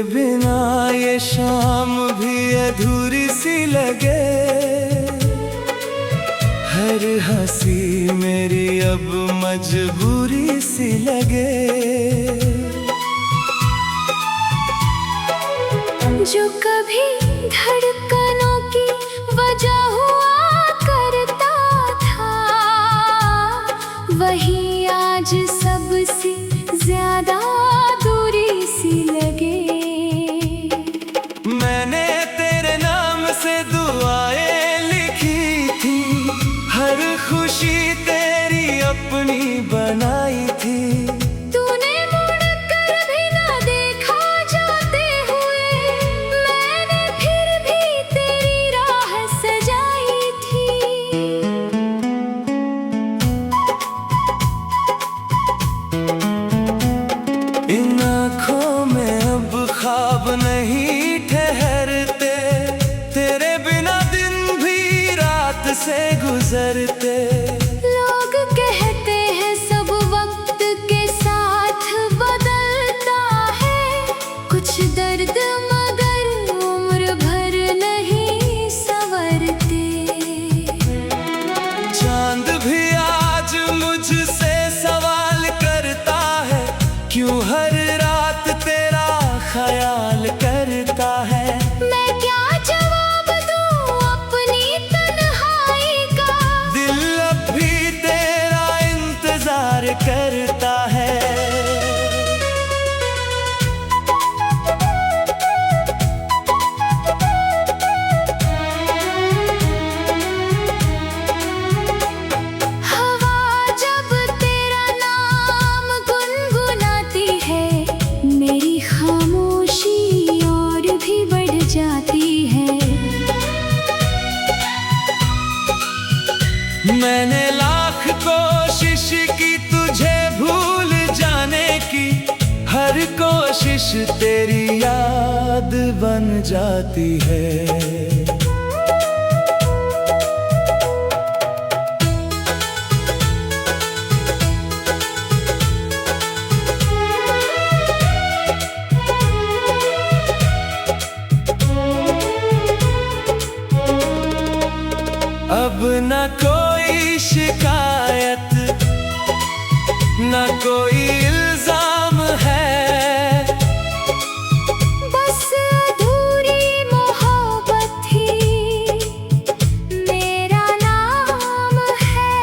बिना ये शाम भी अधूरी सी लगे। हर हंसी मेरी अब मजबूरी सी लगे। जो कभी धड़कनों की वजह हुआ करता था, वही आज सबसे ज्यादा दूरी सी लगे। मैंने तेरे नाम से दुआएं लिखी थी, हर खुशी तेरी अपनी बनाई थी। तूने मुड़कर भी ना देखा जाते हुए, मैंने फिर भी तेरी राह सजाई थी। इन आँखों में अब ख्वाब नहीं ठहरते, तेरे बिना दिन भी रात से गुजरते। लोग कहते हैं सब वक्त के साथ बदलता है, कुछ दर्द मगर उम्र भर नहीं संवरते। चांद भी आज मुझसे सवाल करता है, क्यों हर रात तेरा ख्याल करता है। मैं क्या जवाब दूं अपनी तन्हाई का, दिल अब भी तेरा इंतजार करता है। हवा जब तेरा नाम गुनगुनाती है, मेरी खामोशी और भी बढ़ जाती है। मैंने लाख कोशिश की तुझे भूल जाने की, हर कोशिश तेरी याद बन जाती है। अब न कोई शिकायत, न कोई इल्जाम है, बस अधूरी मोहब्बत ही मेरा नाम है।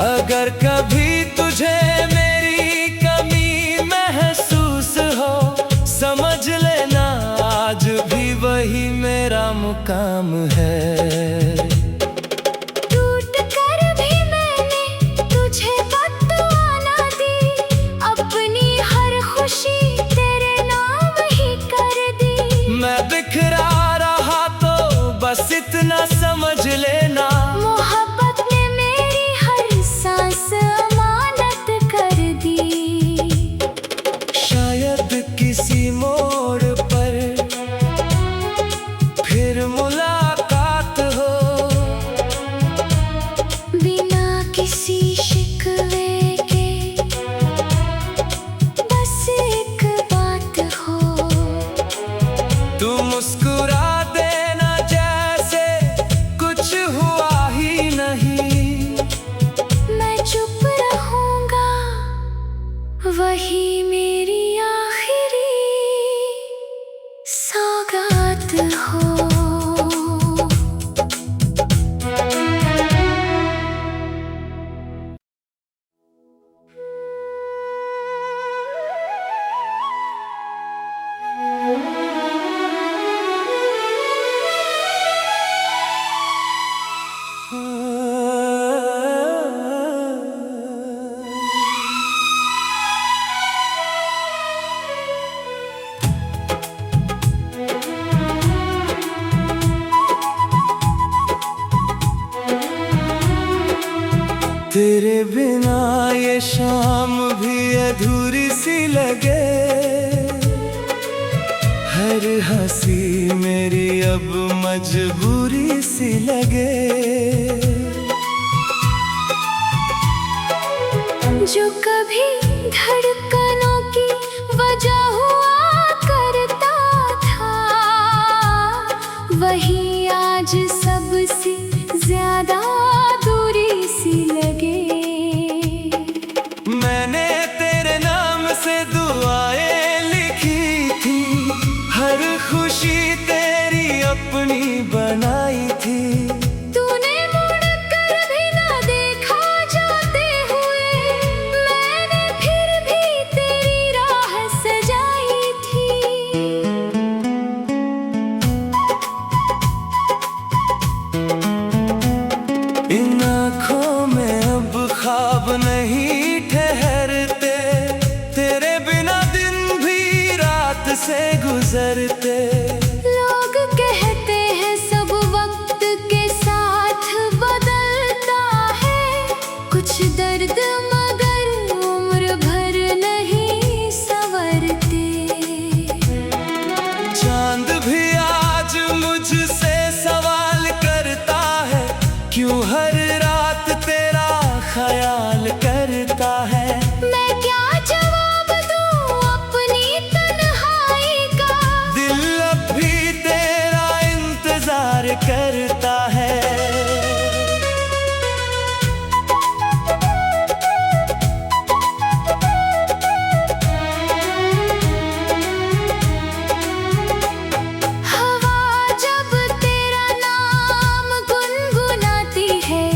अगर कभी तुझे मेरी कमी महसूस हो, समझ लेना आज भी वही मेरा मुकाम है। टूट कर भी मैंने तुझे बद्दुआ ना दी, अपनी हर खुशी तेरे नाम ही कर दी। मैं बिखरा रहा तो बस इतना समझ लेना, मोहब्बत ने मेरी हर सांस अमानत कर दी। शायद किसी मोड़ पर फिर मुलाकात हो, बिना किसी शिकवे के बस एक बात हो। तू मुस्कुरा देना जैसे कुछ हुआ ही नहीं। मैं चुप रहूंगा, वही मेरी आखिरी सौगात हो। तेरे बिना ये शाम भी अधूरी सी लगे। हर हंसी मेरी अब मजबूरी सी लगे। जो कभी धड़कनों की वजह गुजरते। लोग कहते हैं सब वक्त के साथ बदलता है, कुछ दर्द मगर उम्र भर नहीं संवरते। चांद भी आज मुझसे सवाल करता है, क्यों हर रात तेरा ख्याल करता है। मैं क्या जवाब दूं अपनी तन्हाई का, दिल अब भी तेरा इंतजार करता है। हवा जब तेरा नाम गुनगुनाती है,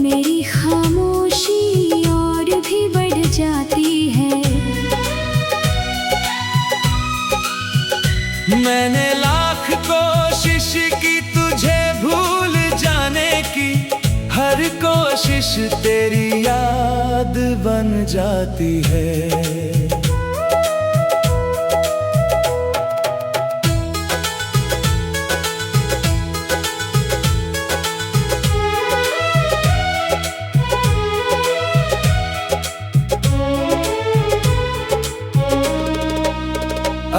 मेरी खामोशी और भी बढ़ जाती है। मैंने लाख कोशिश की तुझे भूल जाने की, हर कोशिश तेरी याद बन जाती है।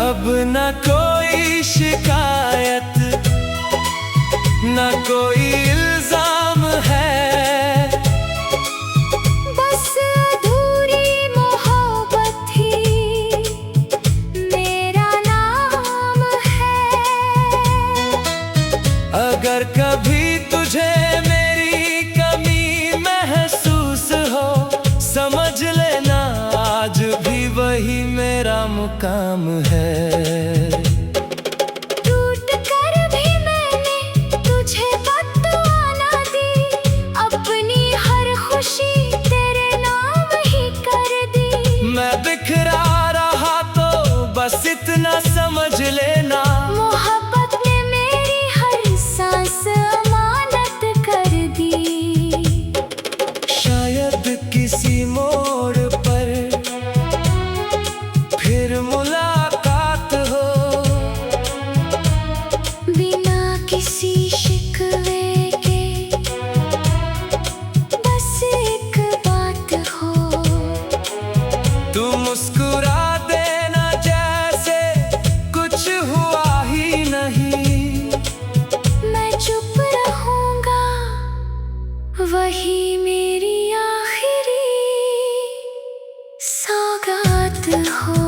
अब न कोई शिकायत, न कोई इल्जाम है, बस अधूरी मोहब्बत ही मेरा नाम है। अगर कभी तुझे मेरी कमी महसूस हो, समझ लेना आज भी वही मेरा मुकाम है। टूट कर भी मैंने तुझे बद्दुआ ना दी, अपनी हर खुशी तेरे नाम ही कर दी। मैं बिखरा रहा तो बस इतना समझ लेना, मोहब्बत ने मेरी हर सांस अमानत कर दी। शायद किसी मोड़ पर फिर मुलाकात हो, बिना किसी शिकवे के बस एक बात हो। तू मुस्कुरा देना जैसे कुछ हुआ ही नहीं। मैं चुप रहूंगा, वही मेरी आखिरी सौगात हो।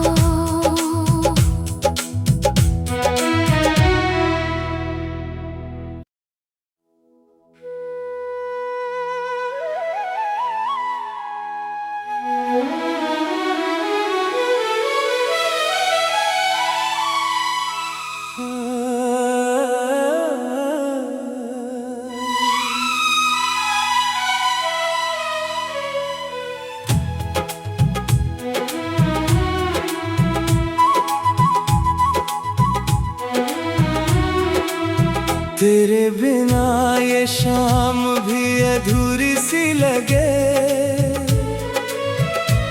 तेरे बिना ये शाम भी अधूरी सी लगे,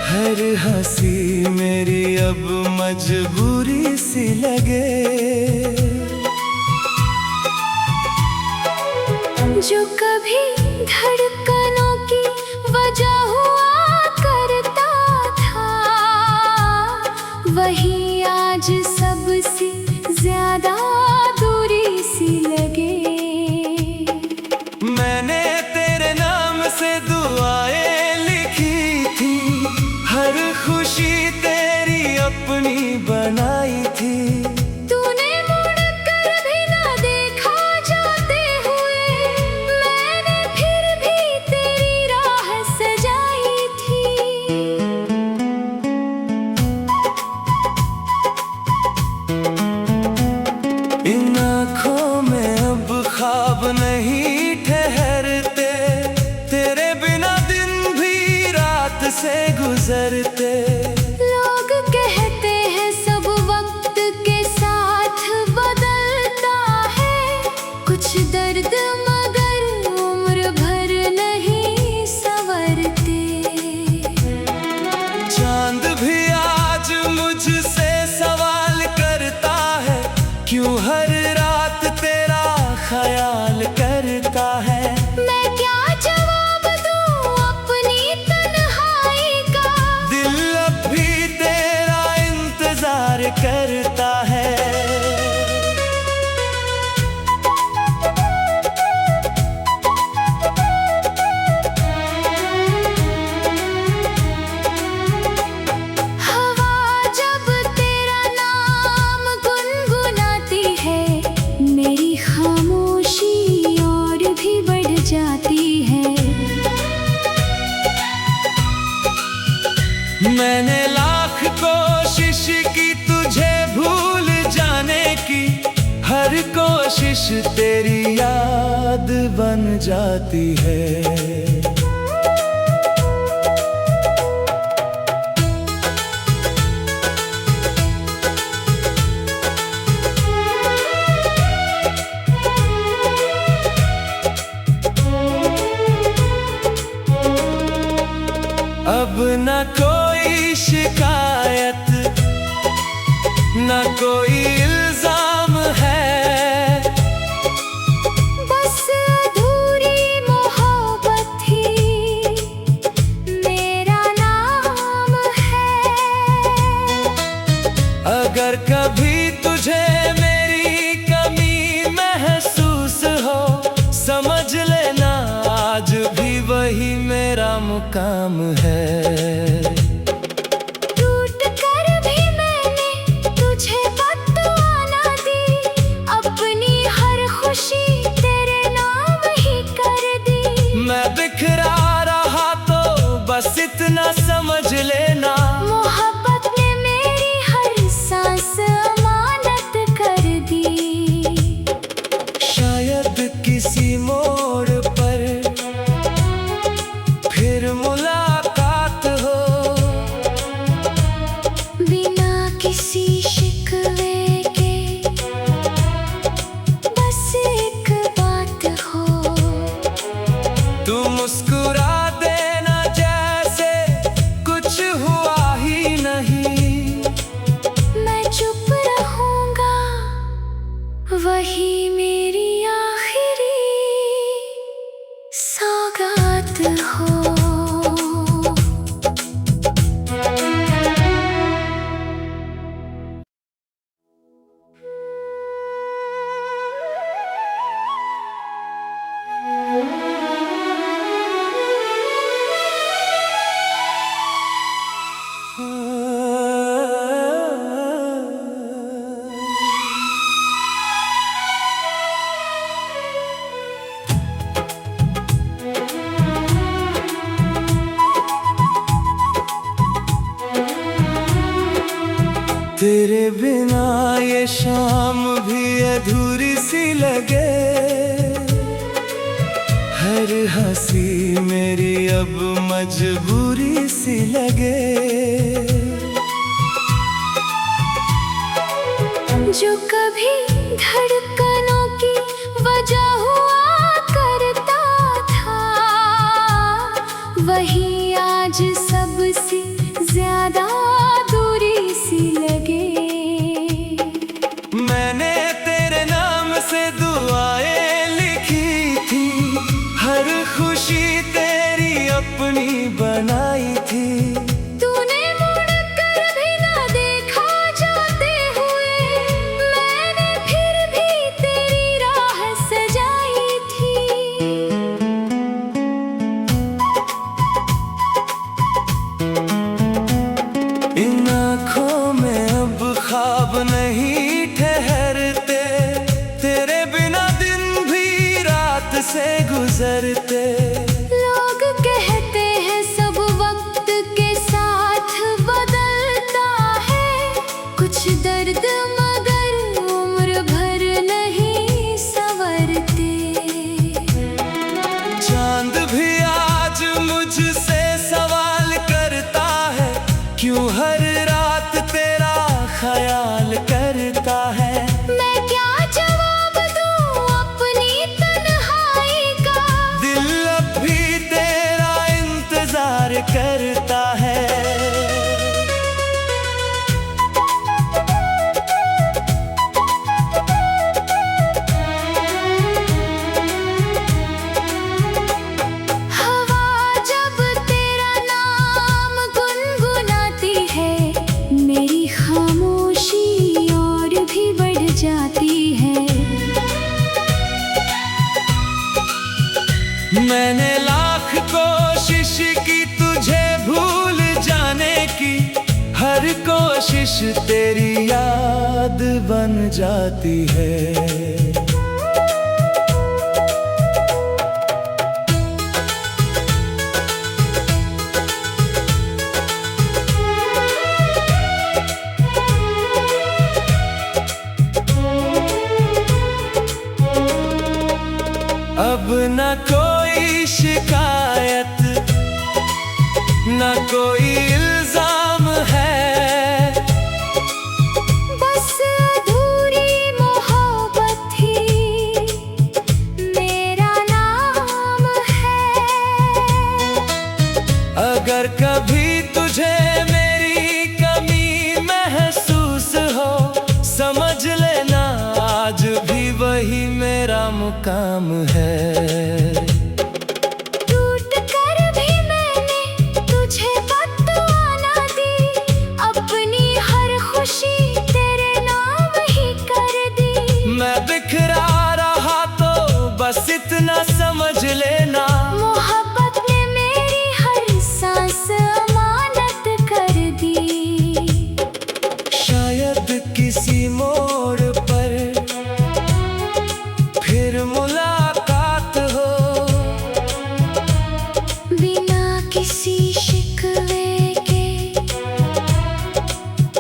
हर हंसी मेरी अब मजबूरी सी लगे। जो कभी धड़कनों की वजह हुआ करता था, वही आज सबसे ज्यादा दूरी सी लगे। मैंने तेरे नाम से दुआएं लिखी थी, हर खुशी तेरी अपनी बनाई थी। तूने मुड़ कर भी ना देखा जाते हुए, मैंने फिर भी तेरी राह सजाई थी। इन आँखों में अब ख्वाब नहीं ठहरते, तेरे बिना दिन भी रात से गुजरते। लोग कहते हैं सब इंतजार करता है। हवा जब तेरा नाम गुनगुनाती है, मेरी खामोशी और भी बढ़ जाती है। मैंने लाख कोशिश की तुझे भूल जाने की, हर कोशिश तेरी याद बन जाती है। अब न कोई शिकायत, न कोई इल्जाम है, बस अधूरी मोहब्बत ही मेरा नाम है। अगर कभी तुझे मेरी कमी महसूस हो, समझ लेना आज भी वही मेरा मुकाम है। टूट कर भी मैंने तुझे बद्दुआ ना दी, अपनी हर खुशी तेरे नाम ही कर दी। मैं बिखरा रहा तो बस इतना समझ लेना, मोहब्बत ने मेरी हर सांस अमानत कर दी। शायद किसी मोड़ पर फिर मुलाकात हो, बिना किसी शिकवे के बस एक बात हो। तू मुस्कुरा देना जैसे कुछ हुआ ही नहीं, मैं चुप रहूंगा, वही मेरी आखिरी सौगात हो। तेरे बिना ये शाम भी अधूरी सी लगे, हर हंसी मेरी अब मजबूरी सी लगे। जो कभी धड़कनों की वजह हुआ करता था, वही आज सबसे ज्यादा दूरी सी लगे। मैंने तेरे नाम से दुआएं लिखी थी, हर खुशी तेरी अपनी बनाई थी। तूने मुड़ कर भी ना देखा जाते हुए, मैंने फिर भी तेरी राह सजाई थी। इन आँखों में अब ख्वाब नहीं ठहरते, तेरे बिना दिन भी रात से गुजरते। लोग कहते हैं सब वक्त के साथ बदलता है, कुछ दर्द मगर उम्र भर नहीं संवरते। चांद भी आज मुझसे सवाल करता है, क्यों हर रात तेरा ख्याल करता है। मैं क्या जवाब दूं अपनी तन्हाई का, दिल अब भी तेरा इंतजार करता है। हवा जब तेरा नाम गुनगुनाती है, मेरी खामोशी मैंने लाख कोशिश की तुझे भूल जाने की, हर कोशिश तेरी याद बन जाती है। अब न कोई शिकायत, न कोई इल्जाम है, बस अधूरी मोहब्बत ही मेरा नाम है। अगर कभी तुझे मेरी कमी महसूस हो, समझ लेना आज भी वही मेरा मुकाम है। टूट कर भी मैंने तुझे बद्दुआ ना दी, अपनी हर खुशी तेरे नाम ही कर दी। मैं बिखरा रहा तो बस इतना समझ लेना, मोहब्बत ने मेरी हर सांस अमानत कर दी। शायद किसी मोड़ पर फिर मुलाकात हो, बिना किसी शिकवे के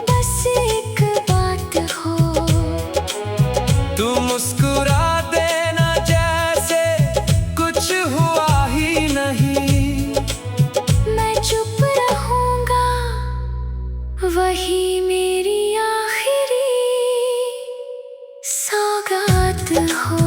बस एक बात हो। तू मुस्कुरा देना जैसे कुछ हुआ ही नहीं, मैं चुप रहूंगा वही मेरी आखिरी सौगात हो।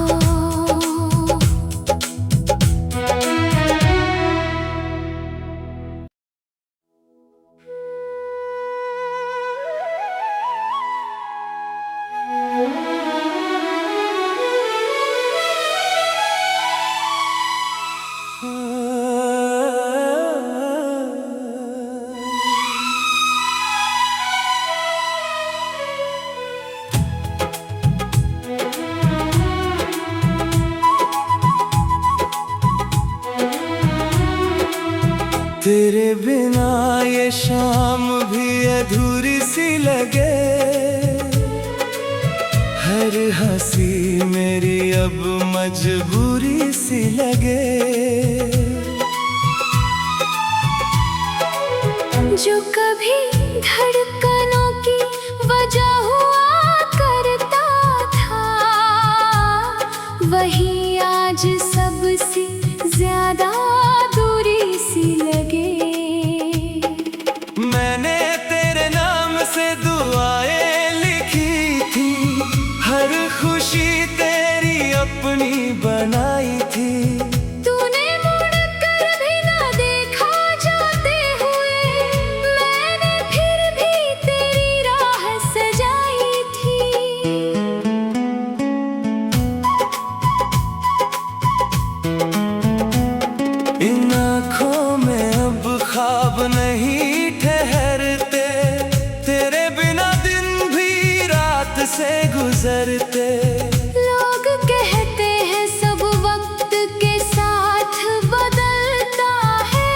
तेरे बिना ये शाम भी अधूरी सी लगे, हर हंसी मेरी अब मजबूरी सी लगे। जो कभी धड़कनों की वजह हुआ करता था, वही आज सबसे ज्यादा दूरी सी लगे। मैंने तेरे नाम से दुआएं लिखी थी, हर खुशी तेरी अपनी बनाई थी। तूने मुड़ कर भी ना देखा जाते हुए, मैंने फिर भी तेरी राह सजाई थी। इन आँखों में अब ख्वाब नहीं ठहरते, तेरे बिना दिन भी रात से गुजरते। लोग कहते हैं सब वक्त के साथ बदलता है,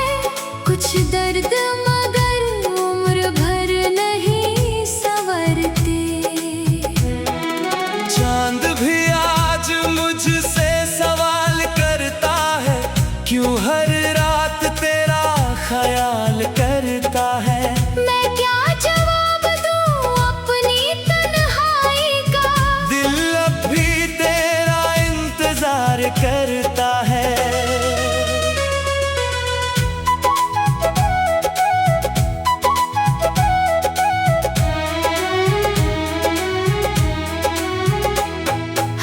कुछ दर्द मगर उम्र भर नहीं संवरते। चांद भी आज मुझसे सवाल करता है, क्यों हर रात तेरा ख्याल करता है। मैं क्या जवाब दूं अपनी तन्हाई का, दिल अब भी तेरा इंतजार करता है।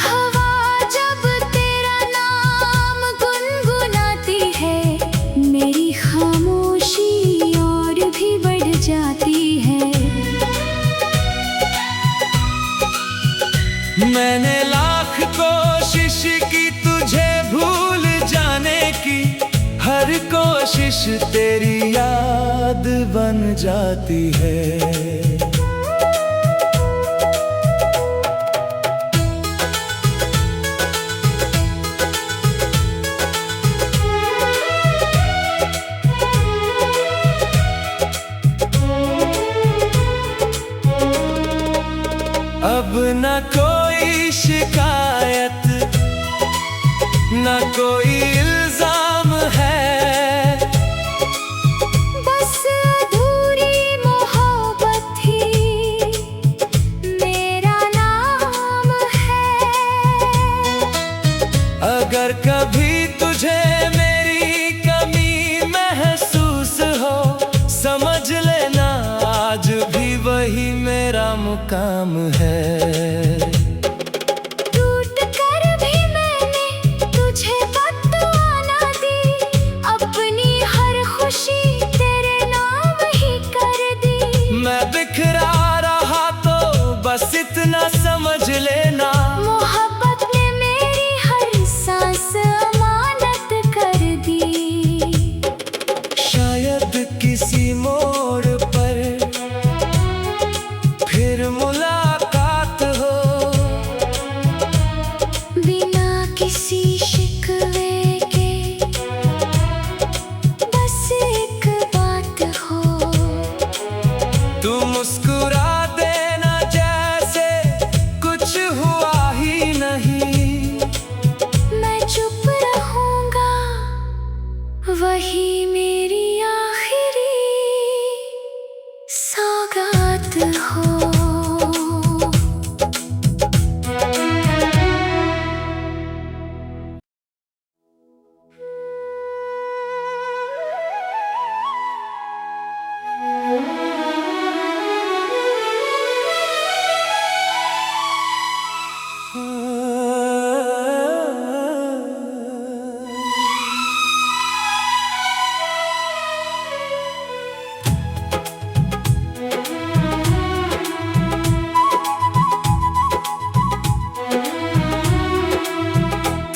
हवा जब तेरा नाम गुनगुनाती है, मेरी खामोशी और भी बढ़ जाती है। मैंने लाख कोशिश की तुझे भूल जाने की, हर कोशिश तेरी याद बन जाती है। अब न कोई शिकायत, न कोई इल्जाम है। बस अधूरी मोहब्बत ही मेरा नाम है। अगर कभी तुझे मेरी कमी महसूस हो, समझ लेना आज भी वही मेरा मुकाम है। टूट कर भी मैंने तुझे बद्दुआ ना दी, अपनी हर खुशी तेरे नाम ही कर दी। मैं बिखरा रहा तो बस इतना समझ लेना, मोहब्बत ने मेरी हर सांस अमानत कर दी। शायद किसी मोड़ पर फिर मुलाकात हो, बिना किसी शिकवे के बस एक बात हो। तू मुस्कुरा देना जैसे कुछ हुआ ही नहीं। मैं चुप रहूंगा, वही मेरी आखिरी सौगात हो।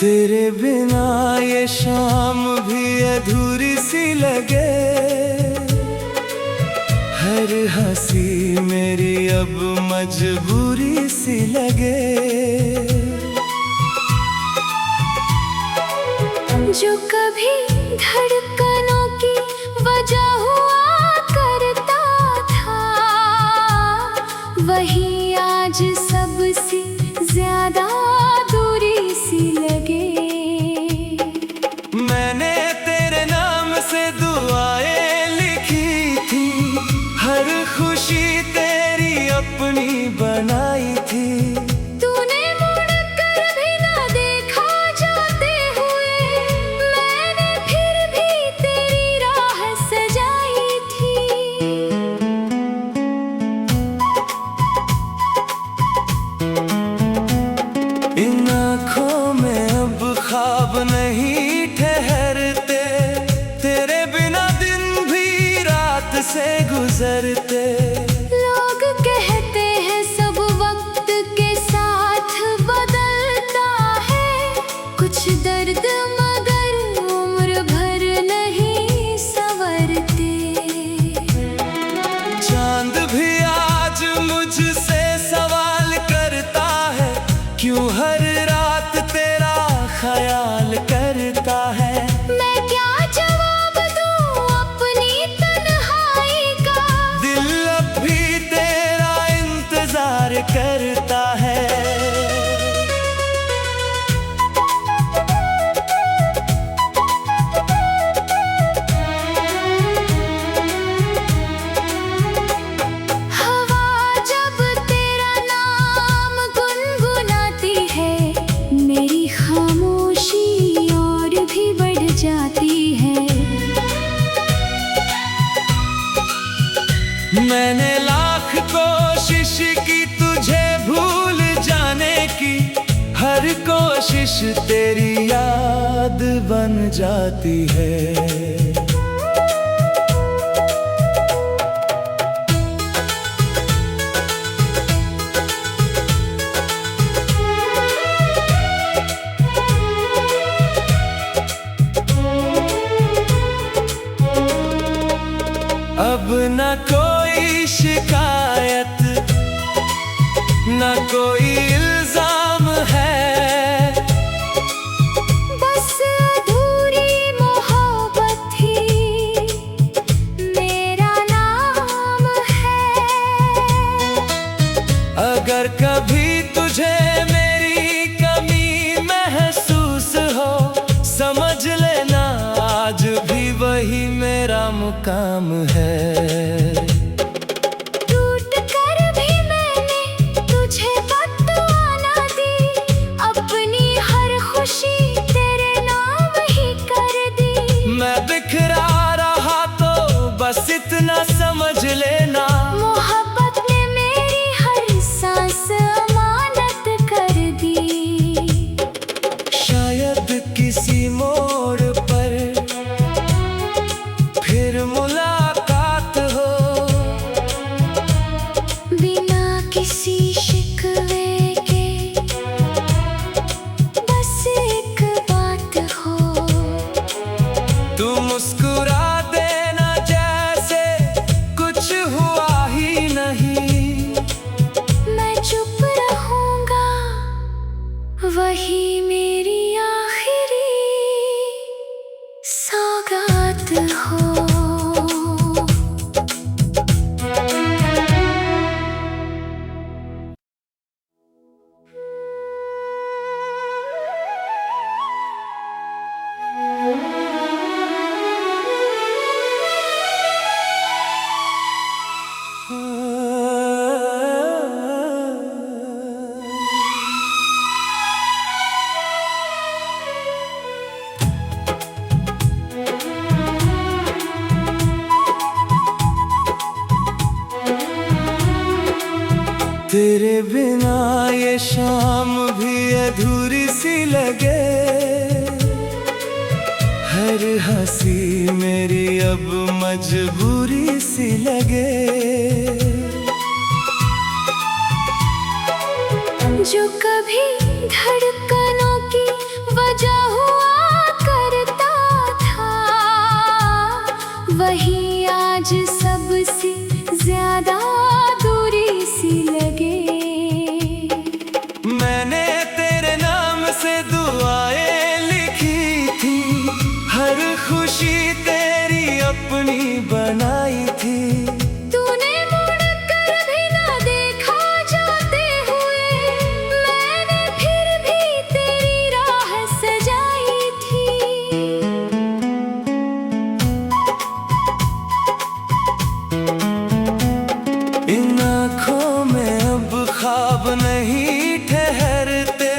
तेरे बिना ये शाम भी अधूरी सी लगे, हर हंसी मेरी अब मजबूरी सी लगे। जो कभी धड़कनों की वजह हुआ करता था, वही आज सबसे ज्यादा दूरी सी लगे। मैंने तेरे नाम से दुआएं लिखी थी, हर खुशी तेरी अपनी बनाई थी। तूने मुड़ कर भी ना देखा जाते हुए, मैंने फिर भी तेरी राह सजाई थी। इन आँखों में अब ख्वाब नहीं ठहरते, तेरे बिना दिन भी रात से गुजरते। लोग कहते हैं सब वक्त के साथ बदलता है, कुछ दर्द मगर उम्र भर नहीं संवरते। चांद भी आज मुझसे सवाल करता है, क्यों हर रात तेरा ख्याल करता है। मैं क्या जवाब दूं अपनी तन्हाई का, दिल अब भी तेरा इंतजार करता है। हवा जब तेरा नाम गुनगुनाती है, मेरी खामोशी और भी बढ़ जाती है। मैंने लाख कोशिश की तुझे भूल जाने की, हर कोशिश तेरी याद बन जाती है। अब न कोई शिकायत, न कोई इल्जाम है। बस अधूरी मोहब्बत ही मेरा नाम है। अगर कभी तुझे मेरी कमी महसूस हो, समझ लेना आज भी वही मेरा मुकाम है। टूट कर भी मैंने तुझे बद्दुआ ना दी, अपनी हर खुशी तेरे नाम ही कर दी। मैं बिखरा रहा तो बस इतना समझ लेना, मोहब्बत ने मेरी हर सांस अमानत कर दी। शायद किसी मोड़ पर फिर मुलाकात हो, बिना किसी शिकवे के बस एक बात हो। तू मुस्कुरा देना जैसे कुछ हुआ ही नहीं, मैं चुप रहूंगा वही मेरी आखिरी सौगात हो। तेरे बिना ये शाम भी अधूरी सी लगे, हर हंसी मेरी अब मजबूरी सी लगे। जो कभी धड़कनों की वजह हुआ करता था, वही आज सबसे ज्यादा दूरी सी लगे। मैंने तेरे नाम से दुआएं लिखी थी, हर खुशी तेरी अपनी बनाई थी। तूने मुड़ कर भी ना देखा जाते हुए, मैंने फिर भी तेरी राह सजाई थी। इन आँखों में अब ख्वाब नहीं ठहरते,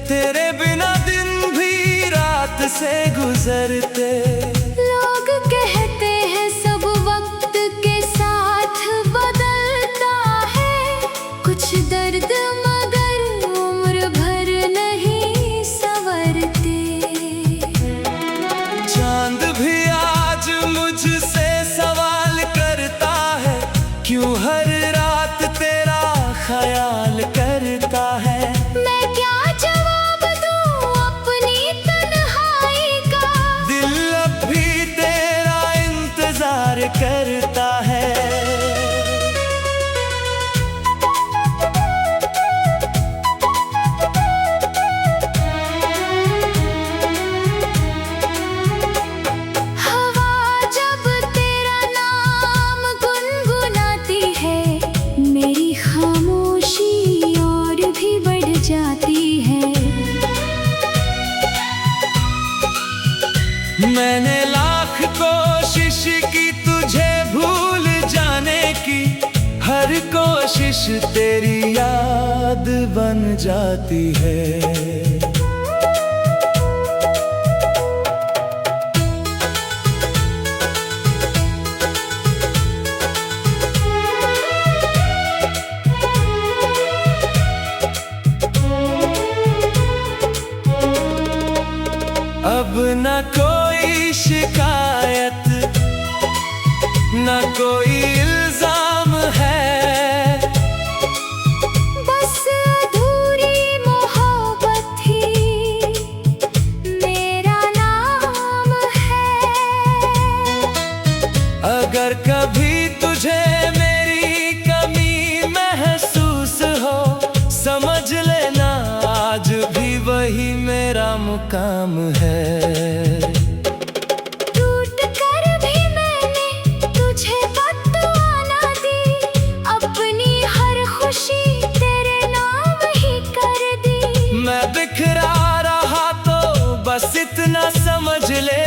तेरे बिना दिन भी रात से गुजरते। लोग कहते हैं सब वक्त के साथ बदलता है, कुछ दर्द मगर उम्र भर नहीं संवरते। चांद भी आज मुझसे सवाल करता है, क्यों हर रात तेरा ख्याल करता है। मैं क्या जवाब दूं अपनी तन्हाई का, दिल अब भी तेरा इंतजार करता है। हवा जब तेरा नाम गुनगुनाती है, मेरी खामोशी और भी बढ़ जाती है। मैंने लाख कोशिश की तुझे भूल जाने की, हर कोशिश तेरी याद बन जाती है। अब न कोई शिकायत, न कोई इल्जाम है, बस अधूरी मोहब्बत ही मेरा नाम है। अगर कभी तुझे मेरी कमी महसूस हो, समझ लेना आज भी वही मेरा मुकाम है। टूट कर भी मैंने तुझे बद्दुआ ना दी, अपनी हर खुशी तेरे ले